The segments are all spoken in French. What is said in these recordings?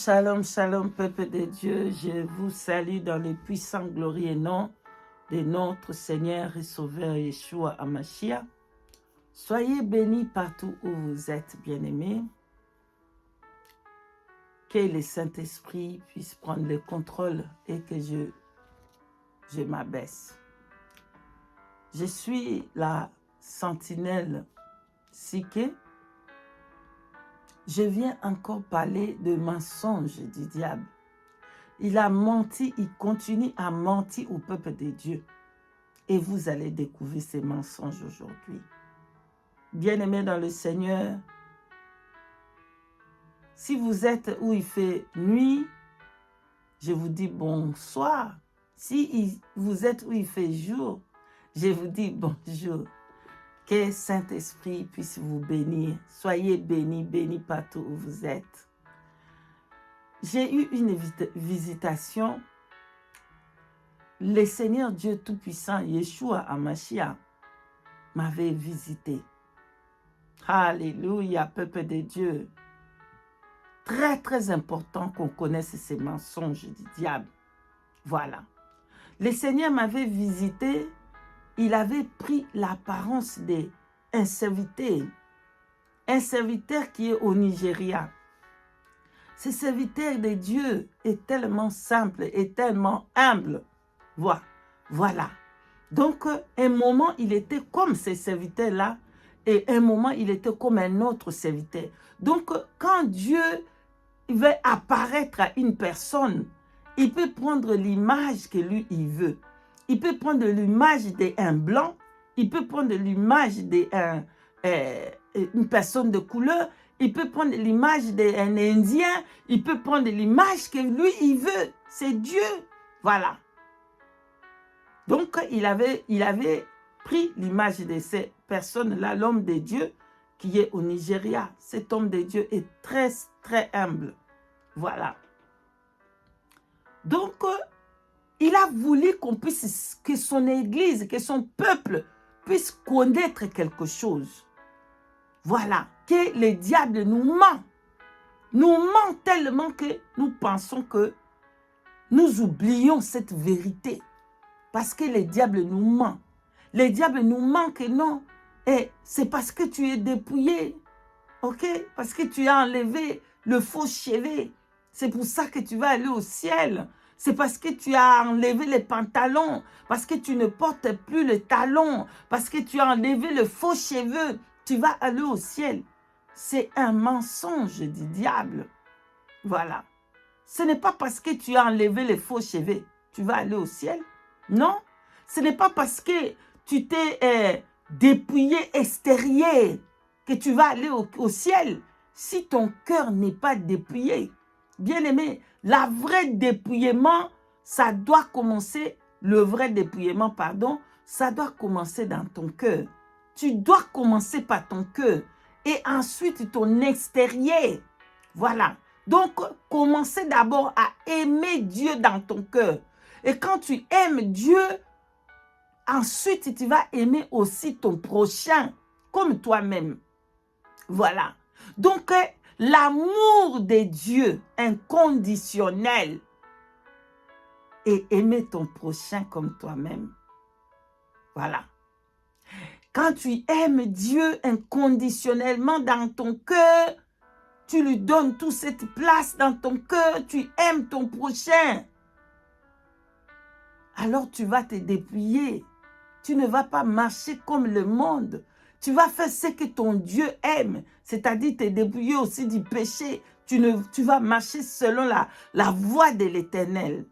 Shalom, shalom, peuple de Dieu. Je vous salue dans le puissant glorieux nom de notre Seigneur et Sauveur Yeshua Hamashiach. Soyez bénis partout où vous êtes, bien-aimés. Que le Saint-Esprit puisse prendre le contrôle et que je m'abaisse. Je suis la sentinelle psyché. Je viens encore parler de mensonges du diable. Il a menti, il continue à mentir au peuple de Dieu. Et vous allez découvrir ces mensonges aujourd'hui. Bien-aimés dans le Seigneur, si vous êtes où il fait nuit, je vous dis bonsoir. Si vous êtes où il fait jour, je vous dis bonjour. Que Saint-Esprit puisse vous bénir. Soyez bénis, bénis partout où vous êtes. J'ai eu une visitation. Le Seigneur Dieu Tout-Puissant, Yeshua Hamashiach, m'avait visité. Alléluia, peuple de Dieu. Très, très important qu'on connaisse ces mensonges du diable. Voilà. Le Seigneur m'avait visité. Il avait pris l'apparence d'un serviteur. Un serviteur qui est au Nigeria. Ce serviteur de Dieu est tellement simple et tellement humble. Voilà. Donc, un moment, il était comme ce serviteur-là et un moment, il était comme un autre serviteur. Donc, quand Dieu veut apparaître à une personne, il peut prendre l'image que lui, il veut. Il peut prendre l'image d'un blanc, il peut prendre l'image d'une personne de couleur, il peut prendre l'image d'un Indien, il peut prendre l'image que lui, il veut. C'est Dieu. Voilà. Donc, il avait pris l'image de ces personnes-là, l'homme de Dieu qui est au Nigeria. Cet homme de Dieu est très, très humble. Voilà. Donc, il a voulu que son église, que son peuple puisse connaître quelque chose. Voilà, que le diable nous ment. Nous ment tellement que nous pensons que nous oublions cette vérité. Parce que le diable nous ment. Le diable nous ment que non. Et c'est parce que tu es dépouillé. Ok? Parce que tu as enlevé le faux chevet. C'est pour ça que tu vas aller au ciel. C'est parce que tu as enlevé les pantalons, parce que tu ne portes plus le talon, parce que tu as enlevé le faux cheveu, tu vas aller au ciel. C'est un mensonge du diable. Voilà. Ce n'est pas parce que tu as enlevé les faux cheveux, tu vas aller au ciel. Non. Ce n'est pas parce que tu t'es dépouillé extérieur que tu vas aller au ciel. Si ton cœur n'est pas dépouillé, bien-aimé, le vrai dépouillement, ça doit commencer dans ton cœur. Tu dois commencer par ton cœur et ensuite ton extérieur. Voilà. Donc, commencez d'abord à aimer Dieu dans ton cœur. Et quand tu aimes Dieu, ensuite tu vas aimer aussi ton prochain comme toi-même. Voilà. Donc, l'amour de Dieu inconditionnel et aimer ton prochain comme toi-même. Voilà. Quand tu aimes Dieu inconditionnellement dans ton cœur, tu lui donnes toute cette place dans ton cœur, tu aimes ton prochain. Alors tu vas te dépouiller. Tu ne vas pas marcher comme le monde. Tu vas faire ce que ton Dieu aime, c'est-à-dire te dépouiller aussi du péché. Tu vas marcher selon la voie de l'Éternel.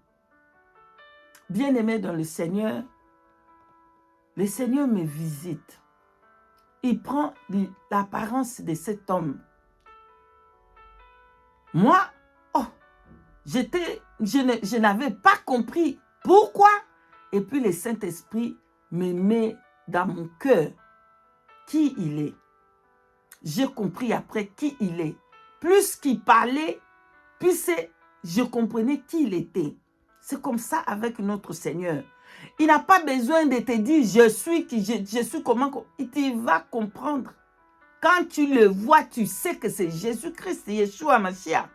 Bien-aimé dans le Seigneur me visite. Il prend l'apparence de cet homme. Moi, je n'avais pas compris pourquoi. Et puis le Saint-Esprit me met dans mon cœur qui il est. J'ai compris après qui il est. Plus qu'il parlait, plus je comprenais qui il était. C'est comme ça avec notre Seigneur. Il n'a pas besoin de te dire je suis comment. Tu vas comprendre. Quand tu le vois, tu sais que c'est Jésus-Christ, Yeshua Hamashiach.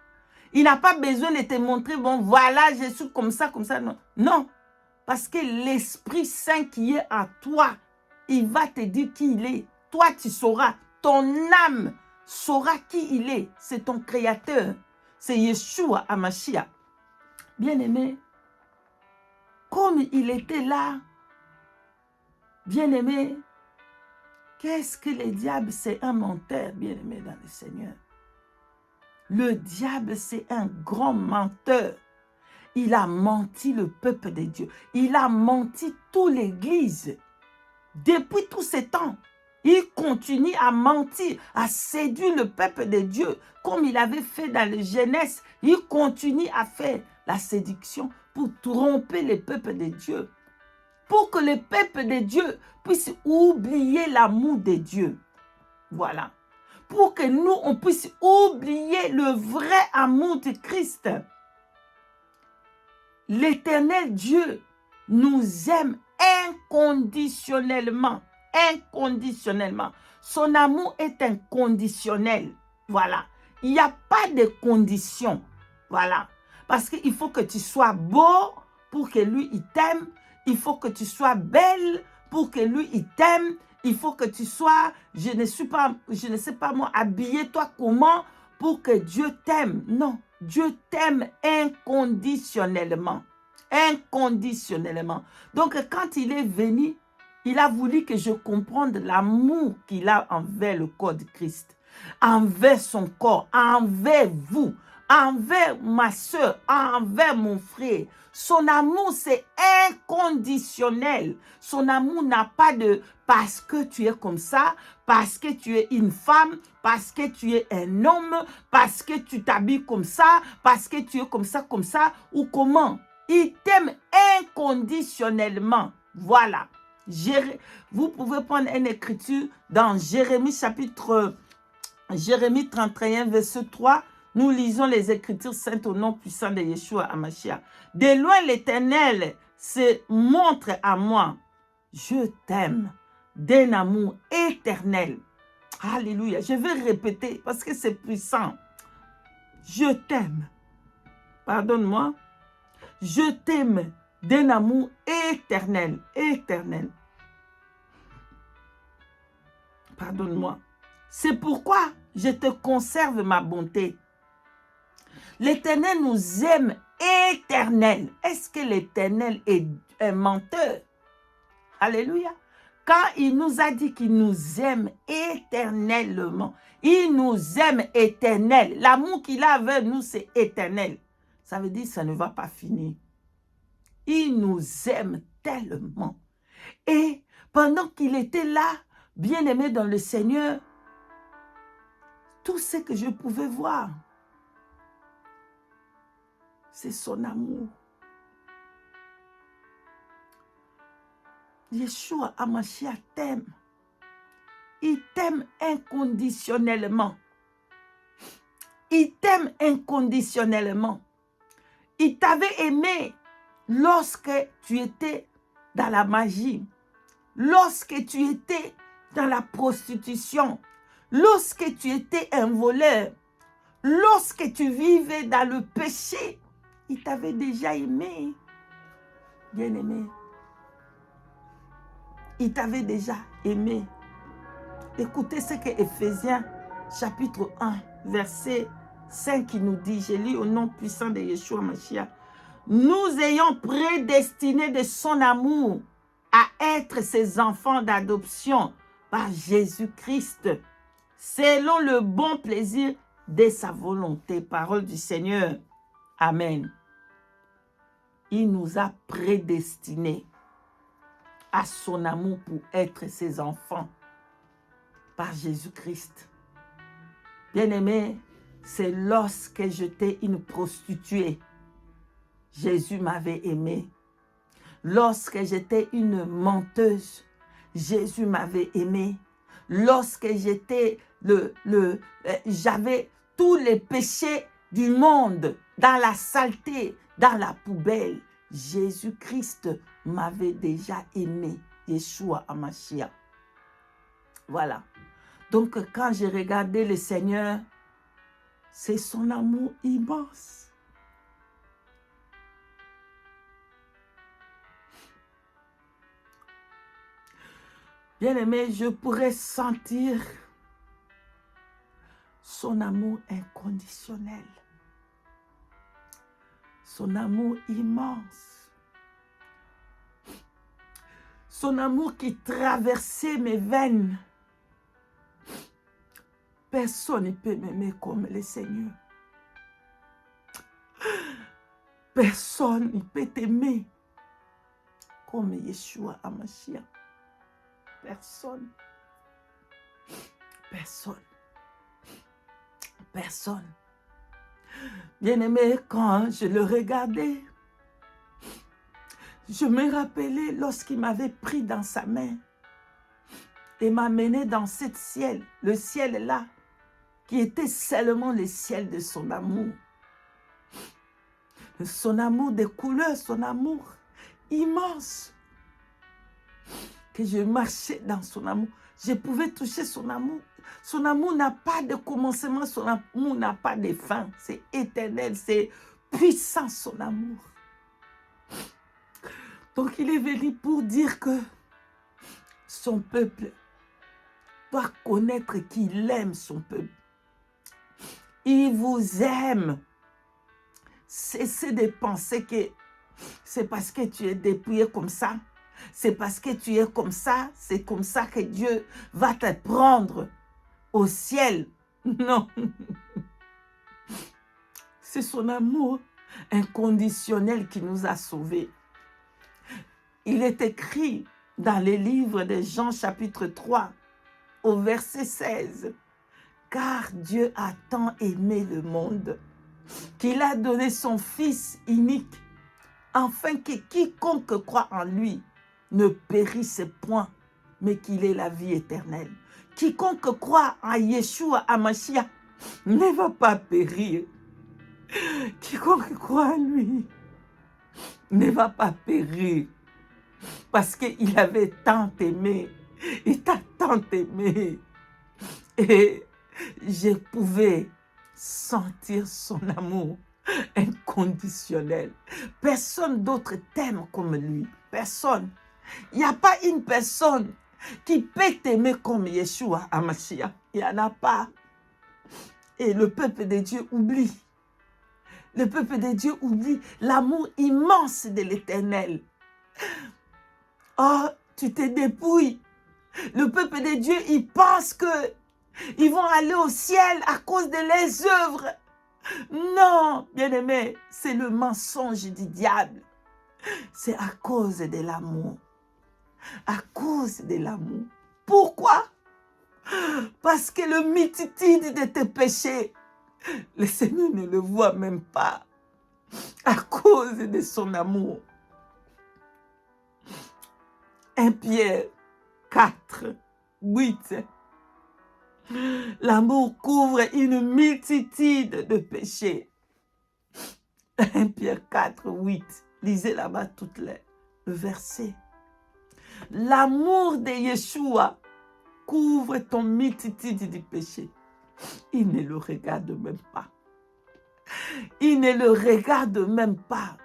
Il n'a pas besoin de te montrer, bon, voilà, je suis comme ça, non. Non, parce que l'Esprit Saint qui est en toi, il va te dire qui il est. Toi, tu sauras. Ton âme saura qui il est. C'est ton Créateur. C'est Yeshua Hamashiach. Bien-aimé, comme il était là, bien-aimé, qu'est-ce que le diable? C'est un menteur, bien-aimé dans le Seigneur. Le diable, c'est un grand menteur. Il a menti le peuple de Dieu. Il a menti toute l'Église. Depuis tous ces temps, il continue à mentir, à séduire le peuple de Dieu. Comme il avait fait dans le Genèse, il continue à faire la séduction pour tromper le peuple de Dieu. Pour que le peuple de Dieu puisse oublier l'amour de Dieu. Voilà. Pour que nous, on puisse oublier le vrai amour de Christ. L'Éternel Dieu nous aime inconditionnellement. Inconditionnellement. Son amour est inconditionnel. Voilà. Il n'y a pas de conditions. Voilà. Parce qu'il faut que tu sois beau pour que lui, il t'aime. Il faut que tu sois belle pour que lui, il t'aime. Il faut que tu sois, je ne sais pas moi, habillé-toi comment pour que Dieu t'aime. Non, Dieu t'aime inconditionnellement. Inconditionnellement. Donc, quand il est venu, il a voulu que je comprenne l'amour qu'il a envers le corps de Christ, envers son corps, envers vous, envers ma soeur, envers mon frère. Son amour, c'est inconditionnel. Son amour n'a pas de parce que tu es comme ça, parce que tu es une femme, parce que tu es un homme, parce que tu t'habilles comme ça, parce que tu es comme ça, ou comment. Il t'aime inconditionnellement. Voilà. Vous pouvez prendre une écriture dans Jérémie 31, verset 3. Nous lisons les Écritures saintes au nom puissant de Yeshua Hamashiach. De loin, l'Éternel se montre à moi. Je t'aime d'un amour éternel. Alléluia. Je vais répéter parce que c'est puissant. Je t'aime. Pardonne-moi. Je t'aime d'un amour éternel. Éternel. Pardonne-moi. C'est pourquoi je te conserve ma bonté. L'Éternel nous aime éternel. Est-ce que l'Éternel est un menteur? Alléluia. Quand il nous a dit qu'il nous aime éternellement, il nous aime éternel. L'amour qu'il a avec nous, c'est éternel. Ça veut dire que ça ne va pas finir. Il nous aime tellement. Et pendant qu'il était là, bien-aimé dans le Seigneur, tout ce que je pouvais voir, c'est son amour. Yeshua Hamashiach t'aime. Il t'aime inconditionnellement. Il t'aime inconditionnellement. Il t'avait aimé lorsque tu étais dans la magie, lorsque tu étais dans la prostitution, lorsque tu étais un voleur, lorsque tu vivais dans le péché. Il t'avait déjà aimé, bien-aimé. Il t'avait déjà aimé. Écoutez ce que Éphésiens chapitre 1, verset 5 qui nous dit, je lis au nom puissant de Yeshua Mashiach, nous ayons prédestiné de son amour à être ses enfants d'adoption par Jésus-Christ, selon le bon plaisir de sa volonté. Parole du Seigneur. Amen. Il nous a prédestinés à son amour pour être ses enfants par Jésus-Christ. Bien-aimé, c'est lorsque j'étais une prostituée, Jésus m'avait aimé. Lorsque j'étais une menteuse, Jésus m'avait aimé. Lorsque j'étais j'avais tous les péchés du monde dans la saleté, dans la poubelle, Jésus-Christ m'avait déjà aimé. Yeshua Hamashiach. Voilà. Donc, quand j'ai regardé le Seigneur, C'est son amour immense. Bien-aimé, je pourrais sentir son amour inconditionnel. Son amour immense. Son amour qui traversait mes veines. Personne ne peut m'aimer comme le Seigneur. Personne ne peut t'aimer comme Yeshua HaMashiach. Personne. Personne. Personne. Bien-aimé, quand je le regardais, je me rappelais lorsqu'il m'avait pris dans sa main et m'a mené dans ce ciel, le ciel là, qui était seulement le ciel de son amour. Son amour des couleurs, son amour immense. Que je marchais dans son amour. Je pouvais toucher son amour. Son amour n'a pas de commencement, son amour n'a pas de fin. C'est éternel, c'est puissant son amour. Donc il est venu pour dire que son peuple doit connaître qu'il aime son peuple. Il vous aime. Cessez de penser que c'est parce que tu es dépouillé comme ça. C'est parce que tu es comme ça. C'est comme ça que Dieu va te prendre au ciel. Non. C'est son amour inconditionnel qui nous a sauvés. Il est écrit dans les livres de Jean chapitre 3 au verset 16. Car Dieu a tant aimé le monde qu'il a donné son Fils unique, afin que quiconque croit en lui ne périsse point, mais qu'il ait la vie éternelle. Quiconque croit en Yeshua HaMashiach ne va pas périr. Quiconque croit en lui ne va pas périr. Parce qu'il avait tant aimé. Il t'a tant aimé. Et je pouvais sentir son amour inconditionnel. Personne d'autre t'aime comme lui. Personne. Il n'y a pas une personne qui peut t'aimer comme Yeshua HaMashiach. Il n'y en a pas. Et le peuple de Dieu oublie. Le peuple de Dieu oublie l'amour immense de l'Éternel. Oh, tu te dépouilles. Le peuple de Dieu, il pense que ils vont aller au ciel à cause de leurs œuvres. Non, bien-aimé, c'est le mensonge du diable. C'est à cause de l'amour. À cause de l'amour. Pourquoi? Parce que le multitude de tes péchés, le Seigneur ne le voit même pas. À cause de son amour. 1 Pierre 4, 8. L'amour couvre une multitude de péchés. 1 Pierre 4, 8. Lisez là-bas tout le verset. L'amour de Yeshua couvre ton multitude de péchés. Il ne le regarde même pas. Il ne le regarde même pas.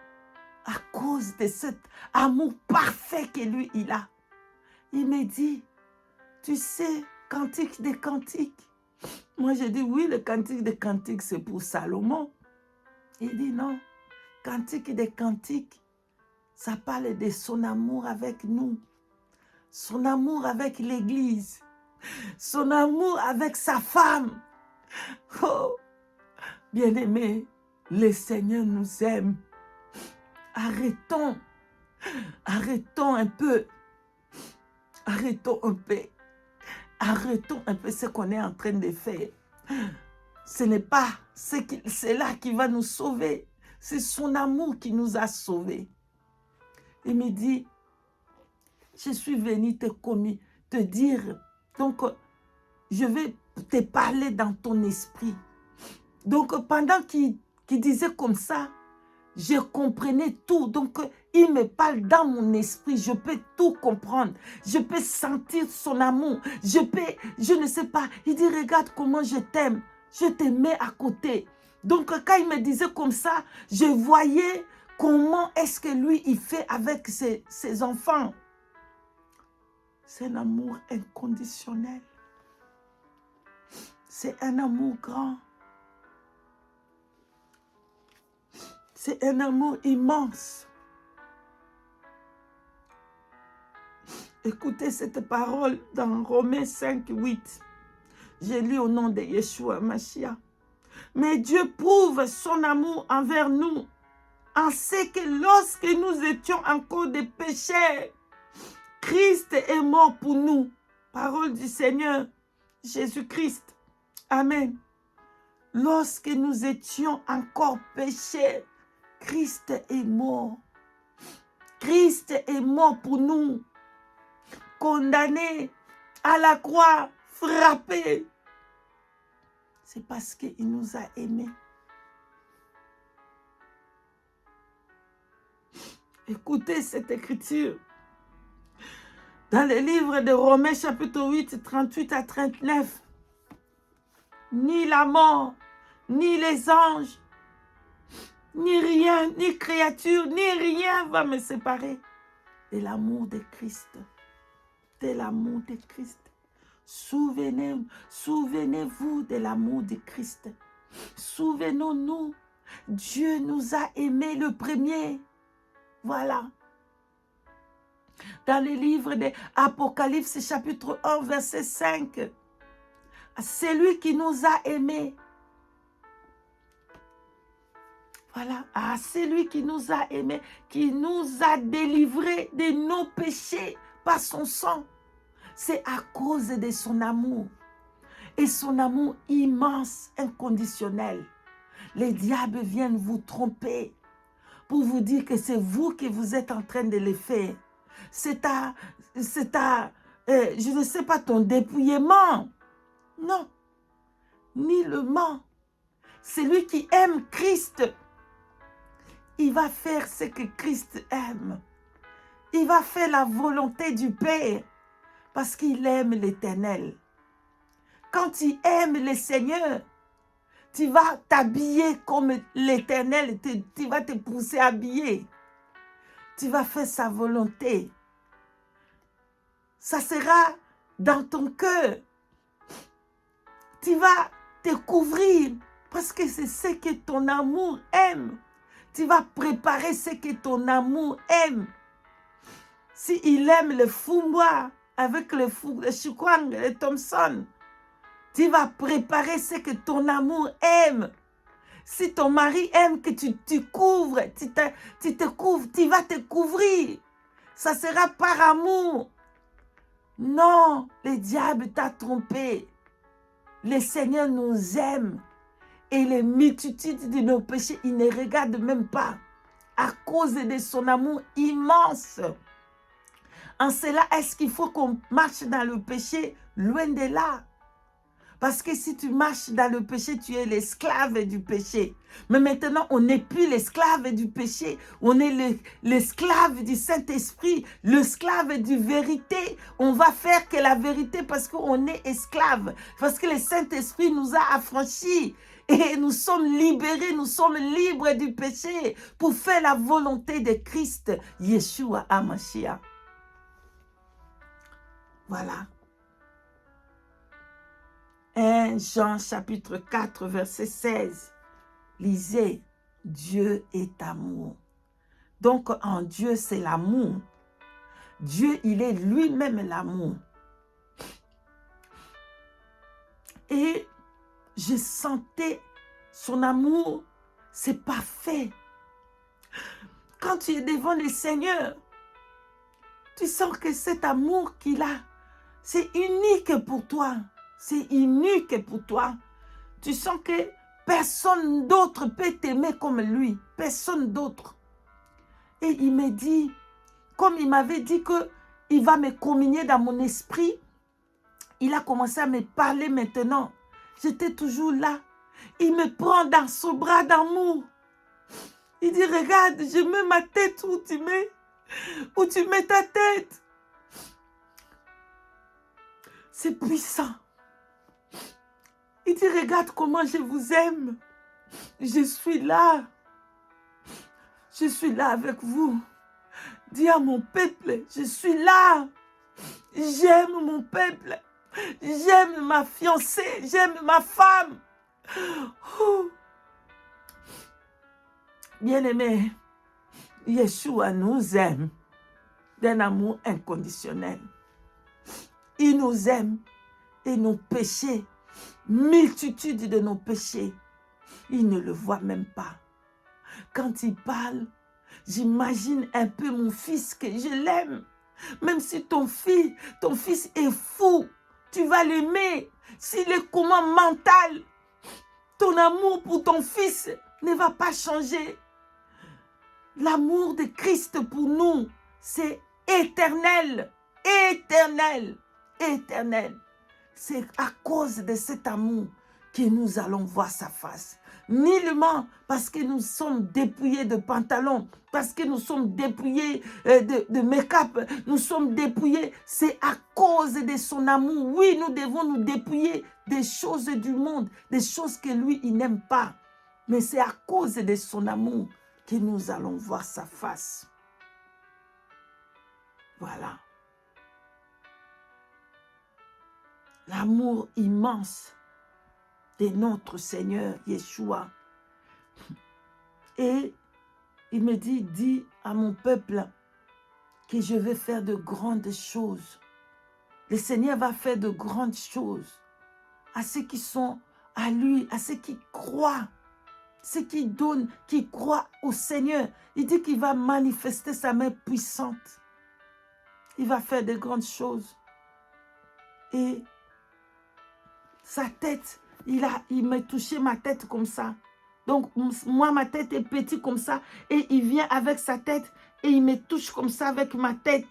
À cause de cet amour parfait que lui, il a. Il me dit, tu sais, Cantique des Cantiques. Moi, je dis, oui, le Cantique des Cantiques, c'est pour Salomon. Il dit, non, Cantique des Cantiques, ça parle de son amour avec nous. Son amour avec l'Église. Son amour avec sa femme. Oh, bien-aimé, le Seigneur nous aime. Arrêtons un peu. Arrêtons un peu. Arrêtons un peu ce qu'on est en train de faire. Ce n'est pas cela qui va nous sauver. C'est son amour qui nous a sauvés. Il me dit, je suis venu te dire, donc je vais te parler dans ton esprit. Donc pendant qu'il disait comme ça, je comprenais tout. Donc, il me parle dans mon esprit. Je peux tout comprendre. Je peux sentir son amour. Je ne sais pas. Il dit, regarde comment je t'aime. Je te mets à côté. Donc, quand il me disait comme ça, je voyais comment est-ce que lui, il fait avec ses enfants. C'est un amour inconditionnel. C'est un amour grand. C'est un amour immense. Écoutez cette parole dans Romains 5, 8. J'ai lu au nom de Yeshua Mashiach. Mais Dieu prouve son amour envers nous en ce que lorsque nous étions encore des pécheurs, Christ est mort pour nous. Parole du Seigneur Jésus-Christ. Amen. Lorsque nous étions encore pécheurs, Christ est mort. Christ est mort pour nous. Condamné à la croix, frappé. C'est parce qu'il nous a aimés. Écoutez cette écriture. Dans le livre de Romains chapitre 8, 38 à 39. Ni la mort, ni les anges, ni rien, ni créature, ni rien va me séparer de l'amour de Christ. De l'amour de Christ. Souvenez-vous de l'amour de Christ. Souvenons-nous, Dieu nous a aimés le premier. Voilà. Dans le livre de Apocalypse chapitre 1 verset 5, c'est lui qui nous a aimés. Voilà, c'est lui qui nous a aimés, qui nous a délivrés de nos péchés par son sang. C'est à cause de son amour. Et son amour immense, inconditionnel. Les diables viennent vous tromper pour vous dire que c'est vous qui vous êtes en train de les faire. C'est je ne sais pas, ton dépouillement. Non, ni le ment. Celui qui aime Christ, il va faire ce que Christ aime. Il va faire la volonté du Père parce qu'il aime l'Éternel. Quand tu aimes le Seigneur, tu vas t'habiller comme l'Éternel, tu vas te pousser à habiller. Tu vas faire sa volonté. Ça sera dans ton cœur. Tu vas te couvrir parce que c'est ce que ton amour aime. Tu vas préparer ce que ton amour aime. S'il aime le fumbois avec le Chukwang, le Thompson, tu vas préparer ce que ton amour aime. Si ton mari aime que tu couvres, tu te couvres, tu vas te couvrir. Ça sera par amour. Non, le diable t'a trompé. Le Seigneur nous aime. Et les multitudes de nos péchés, il ne regarde même pas. À cause de son amour immense. En cela, est-ce qu'il faut qu'on marche dans le péché? Loin de là. Parce que si tu marches dans le péché, tu es l'esclave du péché. Mais maintenant, on n'est plus l'esclave du péché. On est l'esclave du Saint-Esprit, l'esclave du vérité. On va faire que la vérité parce qu'on est esclave. Parce que le Saint-Esprit nous a affranchis. Et nous sommes libérés, nous sommes libres du péché pour faire la volonté de Christ, Yeshua HaMashiach. Voilà. 1 Jean chapitre 4 verset 16. Lisez, Dieu est amour. Donc en Dieu c'est l'amour. Dieu il est lui-même l'amour. Et je sentais son amour, c'est parfait. Quand tu es devant le Seigneur, tu sens que cet amour qu'il a, c'est unique pour toi. C'est unique pour toi. Tu sens que personne d'autre peut t'aimer comme lui. Personne d'autre. Et il me dit, comme il m'avait dit qu'il va me communier dans mon esprit, il a commencé à me parler maintenant. J'étais toujours là. Il me prend dans son bras d'amour. Il dit, regarde, je mets ma tête où tu mets ta tête. C'est puissant. Il dit, regarde comment je vous aime. Je suis là. Je suis là avec vous. Dis à mon peuple, je suis là. J'aime mon peuple. J'aime ma fiancée. J'aime ma femme. Oh. Bien-aimé, Yeshua nous aime d'un amour inconditionnel. Il nous aime et nos péchés, multitude de nos péchés, il ne le voit même pas. Quand il parle, j'imagine un peu mon fils que je l'aime. Même si ton fils est fou, tu vas l'aimer. S'il est comment mental, ton amour pour ton fils ne va pas changer. L'amour de Christ pour nous, c'est éternel, éternel, éternel. C'est à cause de cet amour que nous allons voir sa face. Nullement parce que nous sommes dépouillés de pantalons, parce que nous sommes dépouillés de make-up, nous sommes dépouillés. C'est à cause de son amour. Oui, nous devons nous dépouiller des choses du monde, des choses que lui, il n'aime pas. Mais c'est à cause de son amour que nous allons voir sa face. Voilà. L'amour immense de notre Seigneur Yeshua. Et il me dit, dis à mon peuple que je vais faire de grandes choses. Le Seigneur va faire de grandes choses à ceux qui sont à lui, à ceux qui croient, ceux qui donnent, qui croient au Seigneur. Il dit qu'il va manifester sa main puissante. Il va faire de grandes choses. Et sa tête, il m'a touché ma tête comme ça. Donc, moi, ma tête est petite comme ça. Et il vient avec sa tête et il me touche comme ça avec ma tête.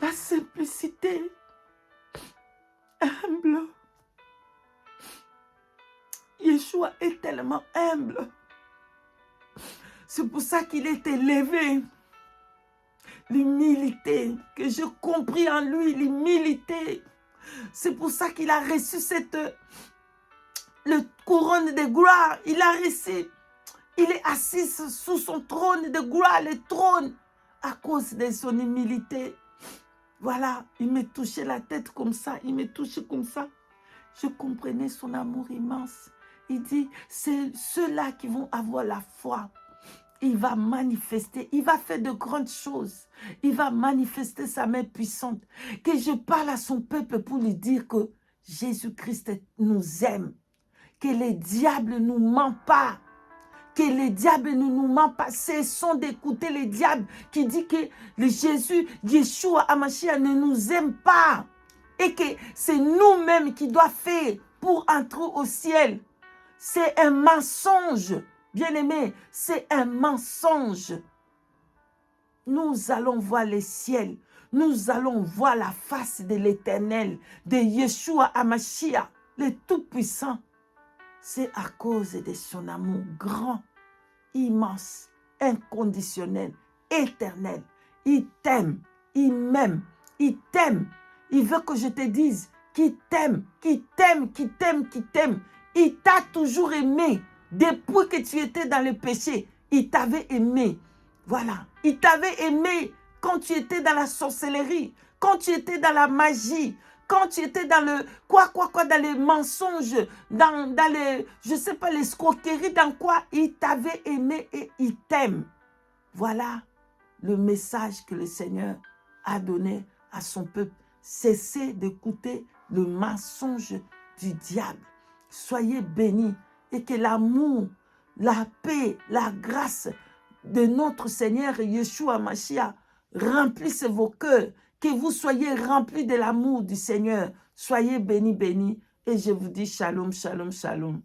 La simplicité, humble. Yeshua est tellement humble. C'est pour ça qu'il est élevé. L'humilité, que j'ai compris en lui, l'humilité. C'est pour ça qu'il a reçu le couronne de gloire. Il a reçu. Il est assis sous son trône de gloire, le trône, à cause de son humilité. Voilà, il me touchait la tête comme ça, il me touchait comme ça. Je comprenais son amour immense. Il dit, c'est ceux-là qui vont avoir la foi. Il va manifester, il va faire de grandes choses. Il va manifester sa main puissante. Que je parle à son peuple pour lui dire que Jésus-Christ nous aime. Que les diables ne nous mentent pas. Que les diables ne nous mentent pas. Cessons d'écouter les diables qui disent que le Jésus, Yeshua Hamashiach ne nous aime pas. Et que c'est nous-mêmes qui doivent faire pour entrer au ciel. C'est un mensonge. Bien-aimé, c'est un mensonge. Nous allons voir le ciel. Nous allons voir la face de l'Éternel, de Yeshua Hamashiach, le Tout-Puissant. C'est à cause de son amour grand, immense, inconditionnel, éternel. Il t'aime, il m'aime, il t'aime. Il veut que je te dise qu'il t'aime, qu'il t'aime, qu'il t'aime, qu'il t'aime. Il t'a toujours aimé. Depuis que tu étais dans le péché, il t'avait aimé. Voilà. Il t'avait aimé quand tu étais dans la sorcellerie, quand tu étais dans la magie, quand tu étais dans le dans les mensonges, dans les, je sais pas, les escroqueries, dans quoi il t'avait aimé et il t'aime. Voilà le message que le Seigneur a donné à son peuple. Cessez d'écouter le mensonge du diable. Soyez bénis et que l'amour, la paix, la grâce de notre Seigneur Yeshua Mashiach remplisse vos cœurs. Que vous soyez remplis de l'amour du Seigneur. Soyez bénis, bénis. Et je vous dis shalom, shalom, shalom.